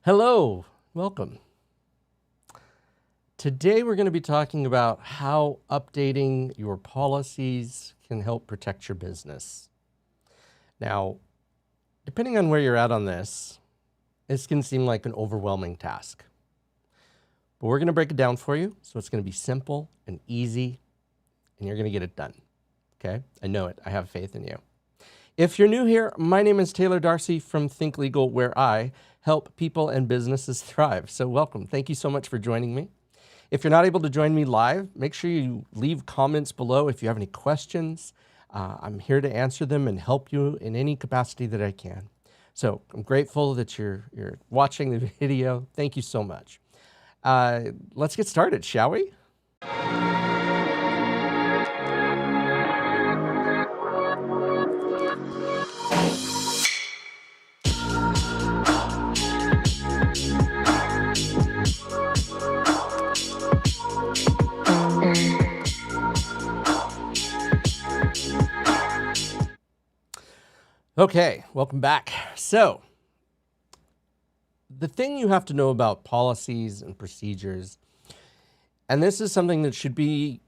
Hello, welcome. Today we're going to be talking about how updating your policies can help protect your business. Now, depending on where you're at on this can seem like an overwhelming task. But we're going to break it down for you, so it's going to be simple and easy, and you're going to get it done. Okay? I know it. I have faith in you. If you're new here, my name is Taylor Darcy from Think Legal, where I help people and businesses thrive. So welcome. Thank you so much for joining me. If you're not able to join me live, make sure you leave comments below if you have any questions. I'm here to answer them and help you in any capacity that I can. So I'm grateful that you're watching the video. Thank you so much. Let's get started, shall we? Okay, welcome back. So, the thing you have to know about policies and procedures, and this is something that should be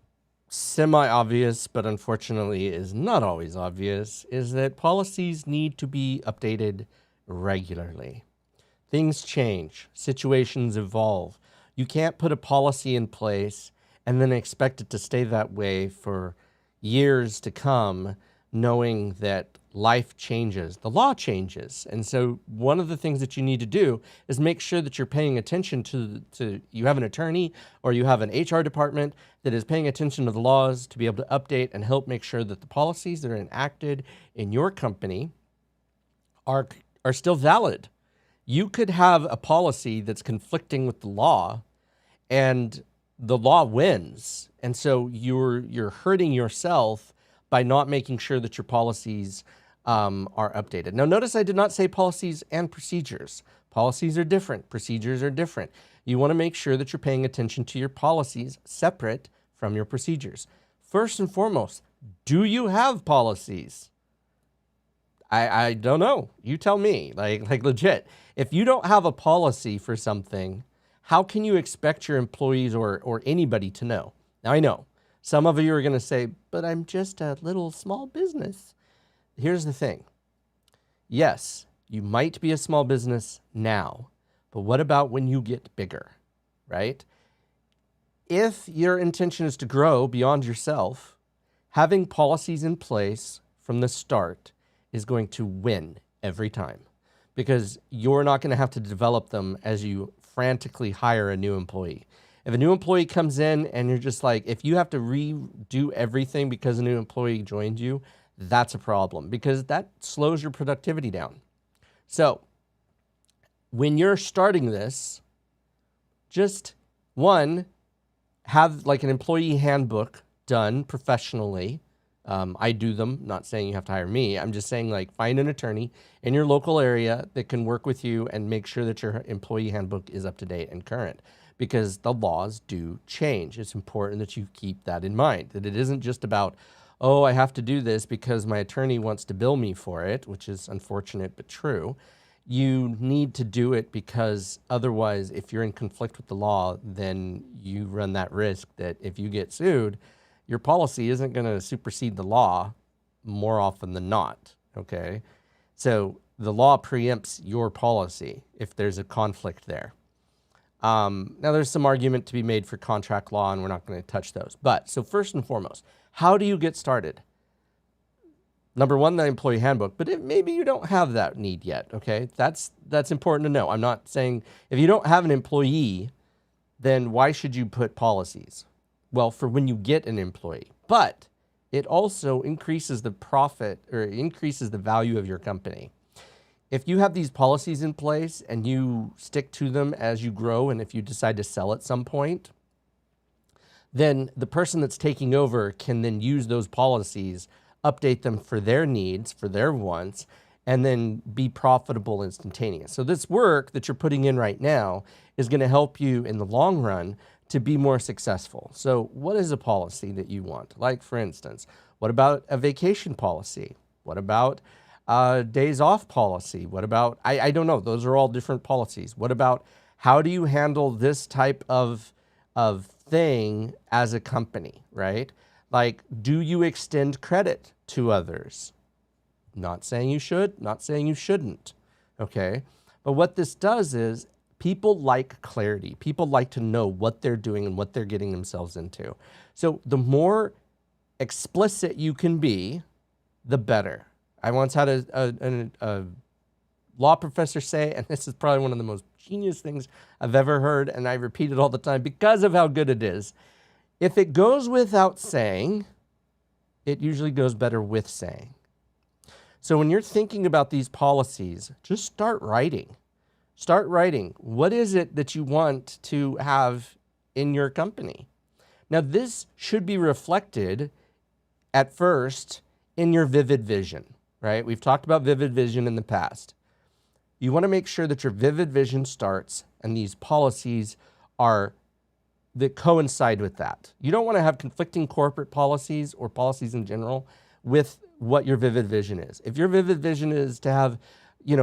semi-obvious, but unfortunately is not always obvious, is that policies need to be updated regularly. Things change, situations evolve. You can't put a policy in place and then expect it to stay that way for years to come, knowing that life changes, the law changes. And so one of the things that you need to do is make sure that you're paying attention to you have an attorney or you have an HR department that is paying attention to the laws to be able to update and help make sure that the policies that are enacted in your company are still valid. You could have a policy that's conflicting with the law and the law wins. And so you're hurting yourself by not making sure that your policies are updated. Now, notice I did not say policies and procedures. Policies are different. Procedures are different. You want to make sure that you're paying attention to your policies separate from your procedures. First and foremost, do you have policies? I don't know. You tell me, like legit. If you don't have a policy for something, how can you expect your employees or anybody to know? Now, I know some of you are going to say, but I'm just a little small business. Here's the thing. Yes, you might be a small business now, but what about when you get bigger, right? If your intention is to grow beyond yourself, having policies in place from the start is going to win every time, because you're not going to have to develop them as you frantically hire a new employee. If a new employee comes in and you're just like, if you have to redo everything because a new employee joined you, that's a problem because that slows your productivity down. So when you're starting this, just one, have like an employee handbook done professionally. I do them, not saying you have to hire me. I'm just saying like find an attorney in your local area that can work with you and make sure that your employee handbook is up to date and current, because the laws do change. It's important that you keep that in mind, that it isn't just about, oh, I have to do this because my attorney wants to bill me for it, which is unfortunate but true. You need to do it because otherwise, if you're in conflict with the law, then you run that risk that if you get sued, your policy isn't going to supersede the law more often than not, okay? So the law preempts your policy if there's a conflict there. Now, there's some argument to be made for contract law, and we're not going to touch those. But so first and foremost, how do you get started? Number one, the employee handbook, but maybe you don't have that need yet, okay? That's important to know. I'm not saying if you don't have an employee, then why should you put policies? Well, for when you get an employee, but it also increases the profit or increases the value of your company. If you have these policies in place and you stick to them as you grow, and if you decide to sell at some point, then the person that's taking over can then use those policies, update them for their needs, for their wants, and then be profitable instantaneous. So this work that you're putting in right now is going to help you in the long run to be more successful. So what is a policy that you want? Like, for instance, what about a vacation policy? What about days off policy? What about, I don't know, those are all different policies. What about how do you handle this type of thing as a company, right? Like, do you extend credit to others? Not saying you should, not saying you shouldn't, okay? But what this does is people like clarity. People like to know what they're doing and what they're getting themselves into. So the more explicit you can be, the better. I once had a law professor say, and this is probably one of the most genius things I've ever heard, and I repeat it all the time because of how good it is. If it goes without saying, it usually goes better with saying. So when you're thinking about these policies, just start writing. Start writing. What is it that you want to have in your company? Now, this should be reflected at first in your vivid vision, right? We've talked about vivid vision in the past. You want to make sure that your vivid vision starts and these policies are that coincide with that. You don't want to have conflicting corporate policies or policies in general with what your vivid vision is. If your vivid vision is to have,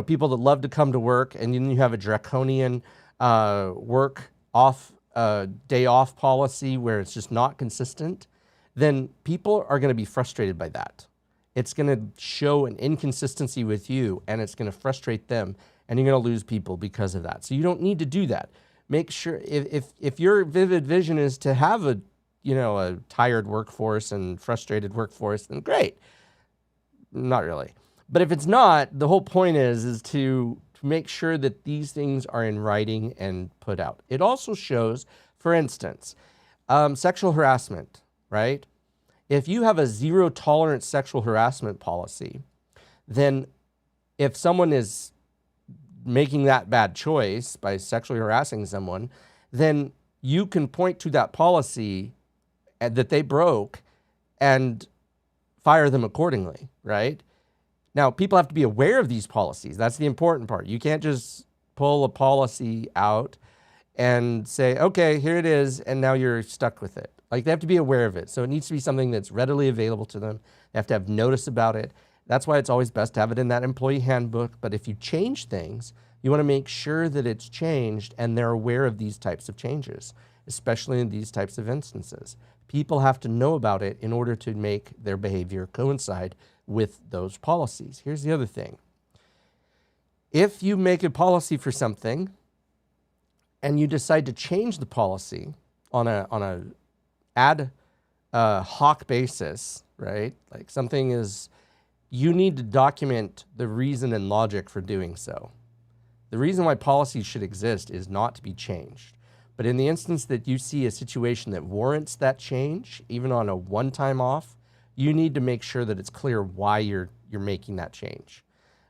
people that love to come to work, and then you have a draconian work off day off policy where it's just not consistent, then people are going to be frustrated by that. It's going to show an inconsistency with you, and it's going to frustrate them, and you're going to lose people because of that. So you don't need to do that. Make sure if your vivid vision is to have a tired workforce and frustrated workforce, then great. Not really. But if it's not, the whole point is to make sure that these things are in writing and put out. It also shows, for instance, sexual harassment, right? If you have a zero tolerance sexual harassment policy, then if someone is making that bad choice by sexually harassing someone, then you can point to that policy that they broke and fire them accordingly, right? Now, people have to be aware of these policies. That's the important part. You can't just pull a policy out and say, okay, here it is, and now you're stuck with it. Like, they have to be aware of it. So it needs to be something that's readily available to them. They have to have notice about it. That's why it's always best to have it in that employee handbook. But if you change things, you want to make sure that it's changed and they're aware of these types of changes, especially in these types of instances. People have to know about it in order to make their behavior coincide with those policies. Here's the other thing. If you make a policy for something and you decide to change the policy on a ad hoc basis, right? Like something is, you need to document the reason and logic for doing so. The reason why policies should exist is not to be changed. But in the instance that you see a situation that warrants that change, even on a one-time off, you need to make sure that it's clear why you're making that change.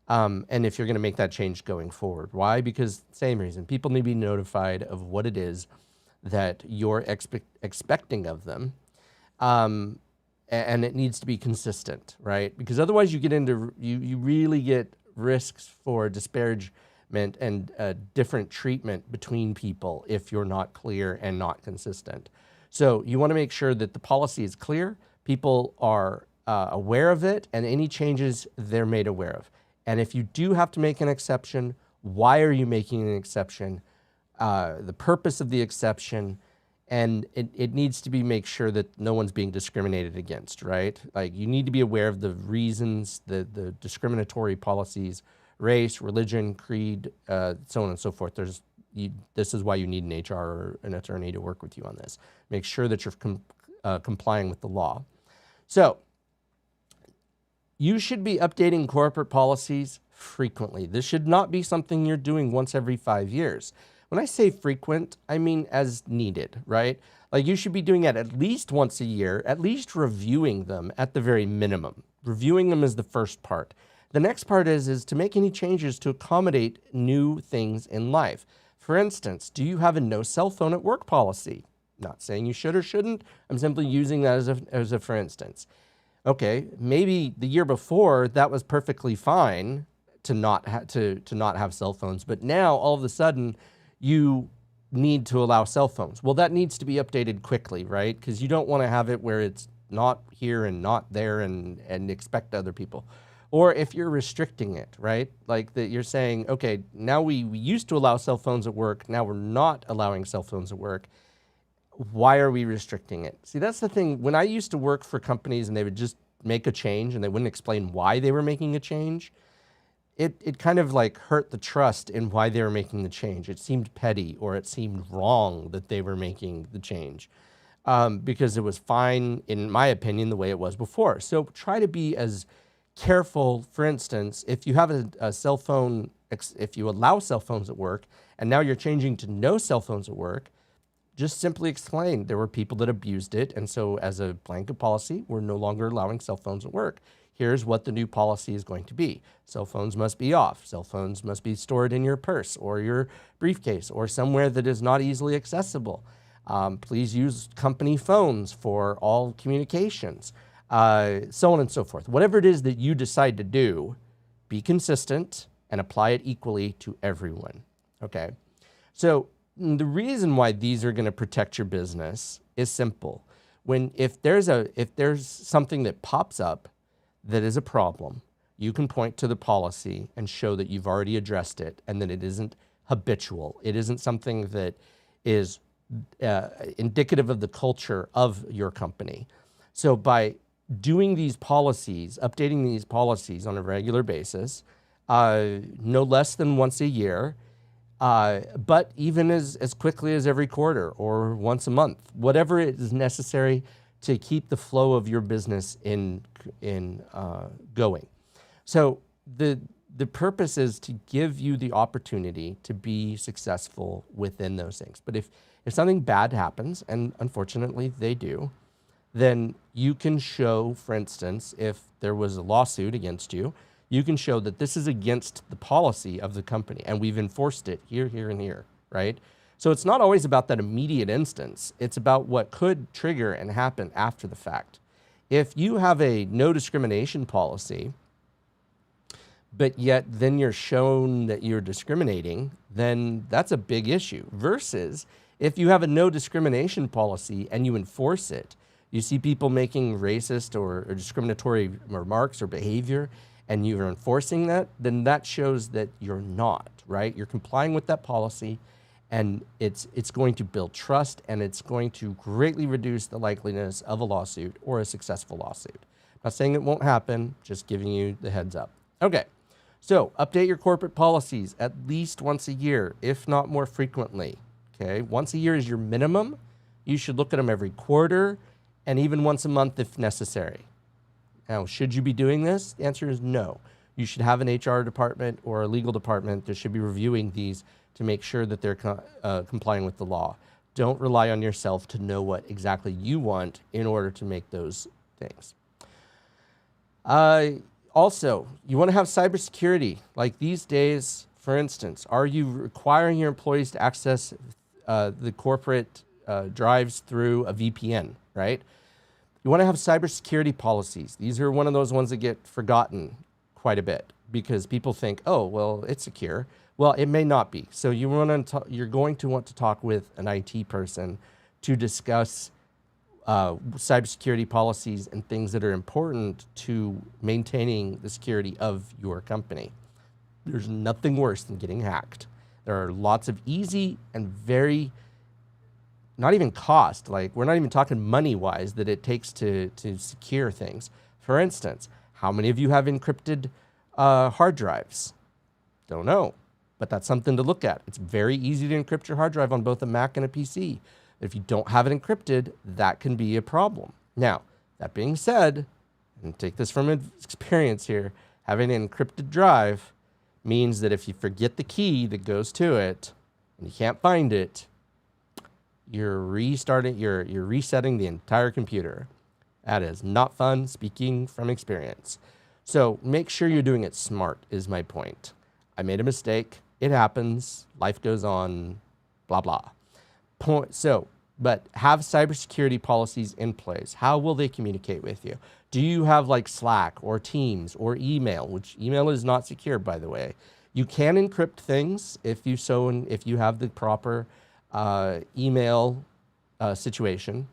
And if you're going to make that change going forward. Why? Because same reason. People need to be notified of what it is that you're expecting of them. And it needs to be consistent, right? Because otherwise you get into, you really get risks for disparagement and different treatment between people if you're not clear and not consistent. So you want to make sure that the policy is clear, people are aware of it, and any changes they're made aware of. And if you do have to make an exception, why are you making an exception? The purpose of the exception, and it needs to be make sure that no one's being discriminated against, right? Like you need to be aware of the reasons, the discriminatory policies, race, religion, creed, so on and so forth. This is why you need an HR or an attorney to work with you on this. Make sure that you're complying with the law. So you should be updating corporate policies frequently. This should not be something you're doing once every 5 years. When I say frequent, I mean as needed, right? Like you should be doing it at least once a year, at least reviewing them at the very minimum. Reviewing them is the first part. The next part is to make any changes to accommodate new things in life. For instance, do you have a no cell phone at work policy? Not saying you should or shouldn't. I'm simply using that as a for instance. Okay, maybe the year before that was perfectly fine to not have cell phones, but now all of a sudden you need to allow cell phones. Well, that needs to be updated quickly, right? Because you don't want to have it where it's not here and not there and expect other people. or if you're restricting it, right? Like that you're saying, okay, now we used to allow cell phones at work, now we're not allowing cell phones at work. Why are we restricting it? See, that's the thing. When I used to work for companies and they would just make a change and they wouldn't explain why they were making a change, it kind of like hurt the trust in why they were making the change. It seemed petty, or it seemed wrong that they were making the change, because it was fine, in my opinion, the way it was before. So try to be as careful. For instance, if you have a cell phone, if you allow cell phones at work and now you're changing to no cell phones at work, just simply explain there were people that abused it. And so as a blanket policy, we're no longer allowing cell phones at work. Here's what the new policy is going to be. Cell phones must be off. Cell phones must be stored in your purse or your briefcase or somewhere that is not easily accessible. Please use company phones for all communications, so on and so forth. Whatever it is that you decide to do, be consistent and apply it equally to everyone, okay? So the reason why these are going to protect your business is simple. If there's something that pops up that is a problem, you can point to the policy and show that you've already addressed it and that it isn't habitual. It isn't something that is indicative of the culture of your company. So by doing these policies, updating these policies on a regular basis, no less than once a year, but even as quickly as every quarter or once a month, whatever is necessary to keep the flow of your business going. So the purpose is to give you the opportunity to be successful within those things. But if something bad happens, and unfortunately they do, then you can show, for instance, if there was a lawsuit against you, you can show that this is against the policy of the company and we've enforced it here, here, and here, right? So it's not always about that immediate instance. It's about what could trigger and happen after the fact. If you have a no discrimination policy, but yet then you're shown that you're discriminating, then that's a big issue. Versus if you have a no discrimination policy and you enforce it, you see people making racist or discriminatory remarks or behavior, and you're enforcing that, then that shows that you're not, right? You're complying with that policy, and it's going to build trust, and it's going to greatly reduce the likeliness of a lawsuit or a successful lawsuit. Not saying it won't happen, just giving you the heads up. Okay, so update your corporate policies at least once a year, if not more frequently, okay? Once a year is your minimum. You should look at them every quarter and even once a month if necessary. Now, should you be doing this? The answer is no. You should have an HR department or a legal department that should be reviewing these to make sure that they're complying with the law. Don't rely on yourself to know what exactly you want in order to make those things. Also, you want to have cybersecurity. Like these days, for instance, are you requiring your employees to access the corporate drives through a VPN, right? You want to have cybersecurity policies. These are one of those ones that get forgotten quite a bit because people think, oh, well, it's secure. Well, it may not be. So you're going to want to talk with an IT person to discuss cybersecurity policies and things that are important to maintaining the security of your company. There's nothing worse than getting hacked. There are lots of easy and very, not even cost, like we're not even talking money-wise that it takes to secure things. For instance, how many of you have encrypted hard drives? Don't know, but that's something to look at. It's very easy to encrypt your hard drive on both a Mac and a PC. If you don't have it encrypted, that can be a problem. Now, that being said, and take this from experience here, having an encrypted drive means that if you forget the key that goes to it and you can't find it, you're resetting the entire computer. That is not fun, speaking from experience. So make sure you're doing it smart is my point. I made a mistake. It happens. Life goes on, blah, blah. But have cybersecurity policies in place. How will they communicate with you? Do you have like Slack or Teams or email, which email is not secure, by the way. You can encrypt things if you have the proper email situation.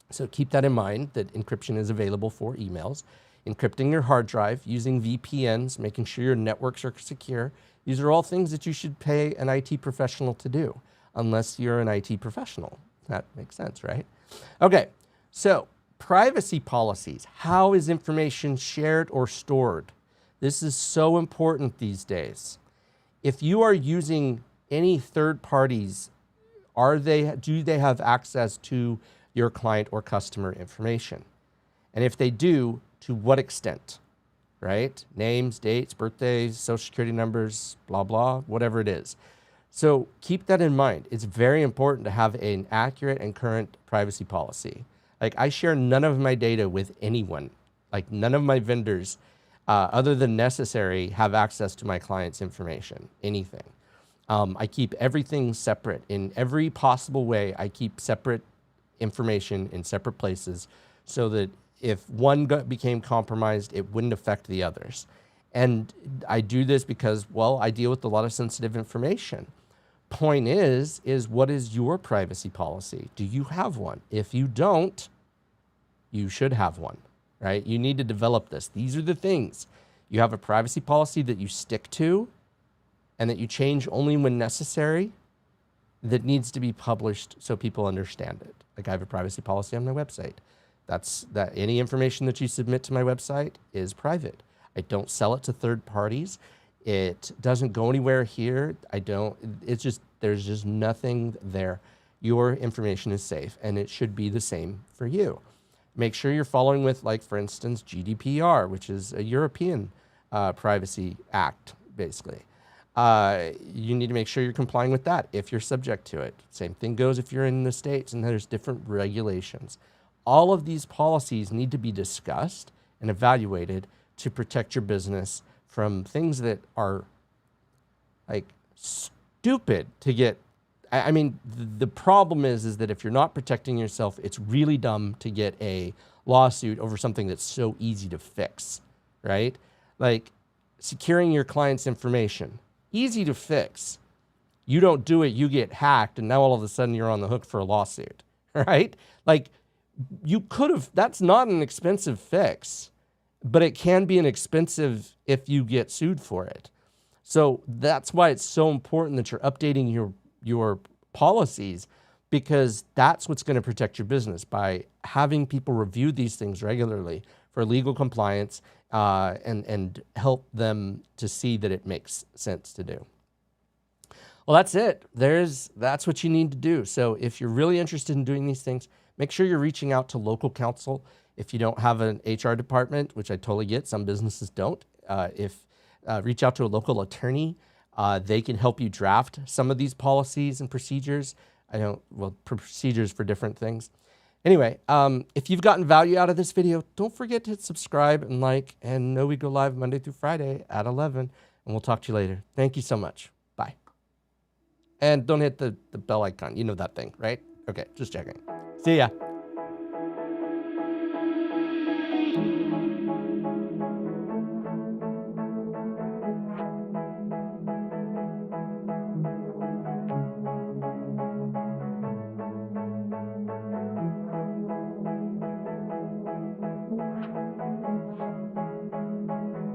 So keep that in mind, that encryption is available for emails. encrypting your hard drive, using VPNs, making sure your networks are secure. These are all things that you should pay an IT professional to do, unless you're an IT professional. That makes sense, right? Okay, so privacy policies. How is information shared or stored? This is so important these days. If you are using any third parties, do they have access to your client or customer information? And if they do, to what extent, right? Names, dates, birthdays, social security numbers, blah, blah, whatever it is. So keep that in mind. It's very important to have an accurate and current privacy policy. Like, I share none of my data with anyone. Like, none of my vendors, other than necessary, have access to my client's information, anything. I keep everything separate. In every possible way, I keep separate information in separate places so that if one became compromised, it wouldn't affect the others. And I do this because, well, I deal with a lot of sensitive information. Point is what is your privacy policy? Do you have one? If you don't, you should have one, right? You need to develop this. These are the things. You have a privacy policy that you stick to and that you change only when necessary, that needs to be published so people understand it. Like, I have a privacy policy on my website. That any information that you submit to my website is private. I don't sell it to third parties. It doesn't go anywhere here. There's just nothing there. Your information is safe, and it should be the same for you. Make sure you're following with, like, for instance, GDPR, which is a European privacy act, basically. You need to make sure you're complying with that if you're subject to it. Same thing goes if you're in the States and there's different regulations. All of these policies need to be discussed and evaluated to protect your business from things that are, like, stupid to get. I mean, the problem is that if you're not protecting yourself, it's really dumb to get a lawsuit over something that's so easy to fix, right? Like, securing your client's information, easy to fix. You don't do it, you get hacked, and now all of a sudden you're on the hook for a lawsuit, right? Like, you could have, that's not an expensive fix, but it can be an expensive if you get sued for it. So that's why it's so important that you're updating your policies, because that's what's going to protect your business, by having people review these things regularly for legal compliance and help them to see that it makes sense to do. Well, that's it. That's what you need to do. So if you're really interested in doing these things, make sure you're reaching out to local counsel. If you don't have an HR department, which I totally get, some businesses don't, reach out to a local attorney. They can help you draft some of these policies and procedures. Procedures for different things. Anyway, if you've gotten value out of this video, don't forget to hit subscribe and like, and know we go live Monday through Friday at 11, and we'll talk to you later. Thank you so much. Bye. And don't hit the bell icon. You know that thing, right? Okay, just checking. See ya.